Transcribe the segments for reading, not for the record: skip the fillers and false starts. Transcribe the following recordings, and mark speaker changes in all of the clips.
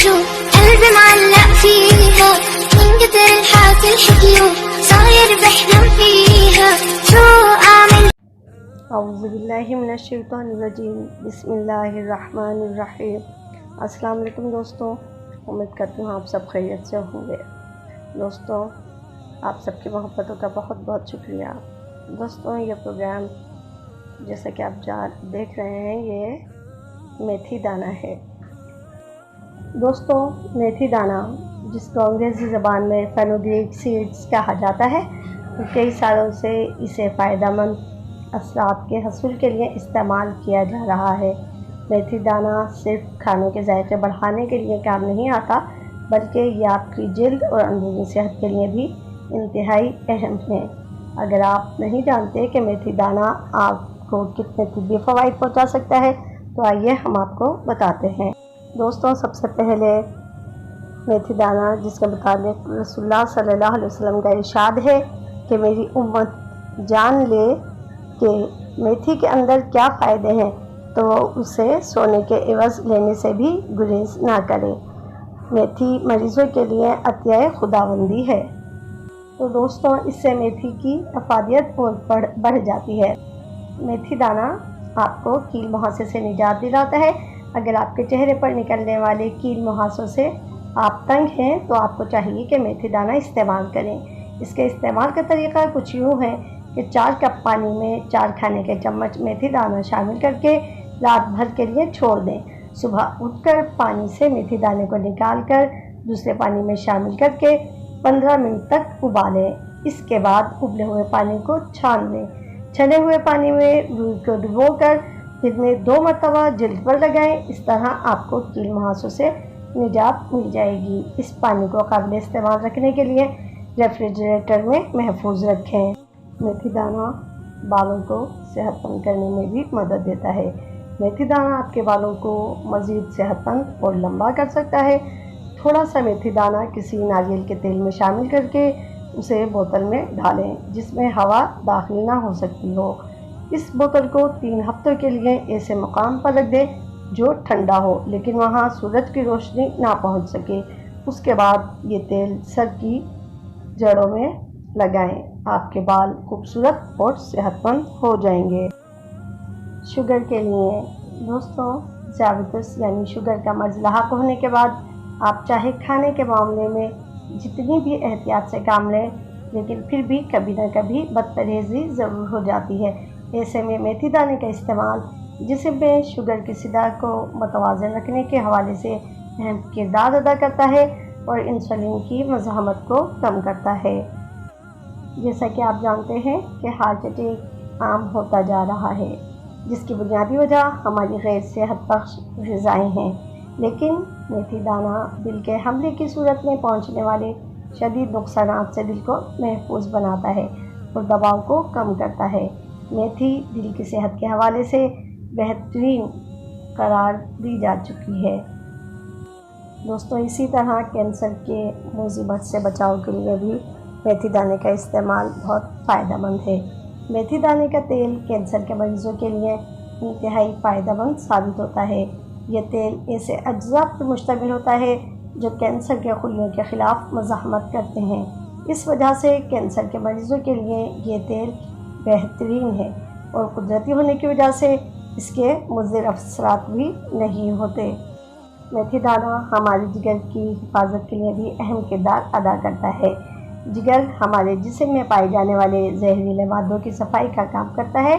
Speaker 1: شو قلبي معلق فيها من كتر الحاصل حكيو صاير بحلم فيها شو أعمل.
Speaker 2: اعوذ باللہ من الشیطان الرجیم، بسم اللہ الرحمن الرحیم۔ السلام علیکم دوستوں، امید کرتی ہوں آپ سب خیریت سے ہوں گے۔ دوستوں، آپ سب کی محبتوں کا بہت بہت شکریہ۔ دوستوں، یہ پروگرام جیسا کہ آپ دیکھ رہے ہیں، یہ میتھی دانہ ہے۔ دوستوں، میتھی دانہ جس کو انگریزی زبان میں فینوگریک سیڈز کہا جاتا ہے، کئی سالوں سے اسے فائدہ مند اثرات کے حصول کے لیے استعمال کیا جا رہا ہے۔ میتھی دانہ صرف کھانوں کے ذائقے بڑھانے کے لیے کام نہیں آتا، بلکہ یہ آپ کی جلد اور اندرونی صحت کے لیے بھی انتہائی اہم ہے۔ اگر آپ نہیں جانتے کہ میتھی دانہ آپ کو کتنے طبی فوائد پہنچا سکتا ہے، تو آئیے ہم آپ کو بتاتے ہیں۔ دوستوں، سب سے پہلے میتھی دانہ جس کے متعلق رسول اللہ صلی اللہ علیہ وسلم کا ارشاد ہے کہ میری امت جان لے کہ میتھی کے اندر کیا فائدے ہیں تو وہ اسے سونے کے عوض لینے سے بھی گریز نہ کرے۔ میتھی مریضوں کے لیے عطیہ خداوندی ہے، تو دوستوں اس سے میتھی کی افادیت اور بڑھ جاتی ہے۔ میتھی دانہ آپ کو کیل مہاسے سے نجات دلاتا ہے۔ اگر آپ کے چہرے پر نکلنے والے کیل مہاسوں سے آپ تنگ ہیں تو آپ کو چاہیے کہ میتھی دانہ استعمال کریں۔ اس کے استعمال کا طریقہ کچھ یوں ہے کہ 4 کپ پانی میں 4 کھانے کے چمچ میتھی دانہ شامل کر کے رات بھر کے لیے چھوڑ دیں۔ صبح اٹھ کر پانی سے میتھی دانے کو نکال کر دوسرے پانی میں شامل کر کے 15 منٹ تک ابالیں۔ اس کے بعد ابلے ہوئے پانی کو چھان لیں۔ چھنے ہوئے پانی میں روئی کو ڈبو کر دن میں 2 مرتبہ جلد پر لگائیں۔ اس طرح آپ کو کیل مہاسوں سے نجات مل جائے گی۔ اس پانی کو قابل استعمال رکھنے کے لیے ریفریجریٹر میں محفوظ رکھیں۔ میتھی دانہ بالوں کو صحت مند کرنے میں بھی مدد دیتا ہے۔ میتھی دانہ آپ کے بالوں کو مزید صحت مند اور لمبا کر سکتا ہے۔ تھوڑا سا میتھی دانہ کسی ناریل کے تیل میں شامل کر کے اسے بوتل میں ڈالیں جس میں ہوا داخل نہ ہو سکتی ہو۔ اس بوتل کو 3 ہفتوں کے لیے ایسے مقام پر رکھ دیں جو ٹھنڈا ہو لیکن وہاں سورج کی روشنی نہ پہنچ سکے۔ اس کے بعد یہ تیل سر کی جڑوں میں لگائیں۔ آپ کے بال خوبصورت اور صحت مند ہو جائیں گے۔ شوگر کے لیے دوستوں، ذیابیطس یعنی شوگر کا مرض لاحق ہونے کے بعد آپ چاہے کھانے کے معاملے میں جتنی بھی احتیاط سے کام لیں، لیکن پھر بھی کبھی نہ کبھی بد پرہیزی ضرور ہو جاتی ہے۔ ایسے میں میتھی دانے کا استعمال جسم میں شوگر کی سطح کو متوازن رکھنے کے حوالے سے اہم کردار ادا کرتا ہے اور انسولین کی مزاحمت کو کم کرتا ہے۔ جیسا کہ آپ جانتے ہیں کہ ہارٹ اٹیک عام ہوتا جا رہا ہے، جس کی بنیادی وجہ ہماری غیر صحت بخش غذائیں ہیں، لیکن میتھی دانہ دل کے حملے کی صورت میں پہنچنے والے شدید نقصانات سے دل کو محفوظ بناتا ہے اور دباؤ کو کم کرتا ہے۔ میتھی دل کی صحت کے حوالے سے بہترین قرار دی جا چکی ہے۔ دوستوں، اسی طرح کینسر کے مصیبت سے بچاؤ کے لیے بھی میتھی دانے کا استعمال بہت فائدہ مند ہے۔ میتھی دانے کا تیل کینسر کے مریضوں کے لیے انتہائی فائدہ مند ثابت ہوتا ہے۔ یہ تیل ایسے اجزاء پر مشتمل ہوتا ہے جو کینسر کے خلیوں کے خلاف مزاحمت کرتے ہیں۔ اس وجہ سے کینسر کے مریضوں کے لیے یہ تیل بہترین ہے اور قدرتی ہونے کی وجہ سے اس کے مضر اثرات بھی نہیں ہوتے۔ میتھی دانہ ہماری جگر کی حفاظت کے لیے بھی اہم کردار ادا کرتا ہے۔ جگر ہمارے جسم میں پائے جانے والے زہریلے مادوں کی صفائی کا کام کرتا ہے۔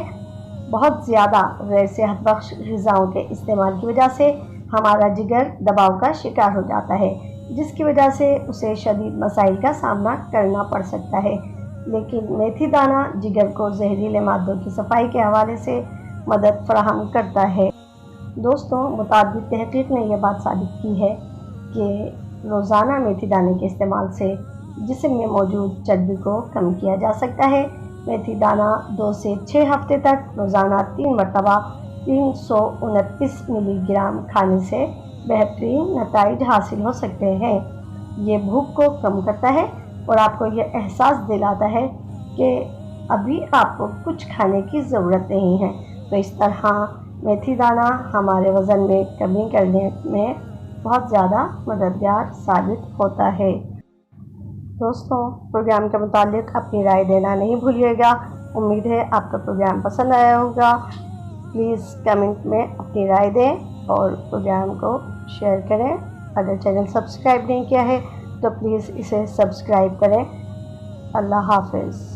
Speaker 2: بہت زیادہ غیر صحت بخش غذاؤں کے استعمال کی وجہ سے ہمارا جگر دباؤ کا شکار ہو جاتا ہے، جس کی وجہ سے اسے شدید مسائل کا سامنا کرنا پڑ سکتا ہے، لیکن میتھی دانہ جگر کو زہریلے مادوں کی صفائی کے حوالے سے مدد فراہم کرتا ہے۔ دوستوں، متعدد تحقیق نے یہ بات ثابت کی ہے کہ روزانہ میتھی دانے کے استعمال سے جسم میں موجود چربی کو کم کیا جا سکتا ہے۔ میتھی دانہ 2 سے 6 ہفتے تک روزانہ 3 مرتبہ 329 ملی گرام کھانے سے بہترین نتائج حاصل ہو سکتے ہیں۔ یہ بھوک کو کم کرتا ہے اور آپ کو یہ احساس دلاتا ہے کہ ابھی آپ کو کچھ کھانے کی ضرورت نہیں ہے۔ تو اس طرح میتھی دانہ ہمارے وزن میں کمی کرنے میں بہت زیادہ مددگار ثابت ہوتا ہے۔ دوستوں، پروگرام کے متعلق اپنی رائے دینا نہیں بھولیے گا۔ امید ہے آپ کا پروگرام پسند آیا ہوگا۔ پلیز کمنٹ میں اپنی رائے دیں اور پروگرام کو شیئر کریں۔ اگر چینل سبسکرائب نہیں کیا ہے تو پلیز اسے سبسکرائب کریں۔ اللہ حافظ۔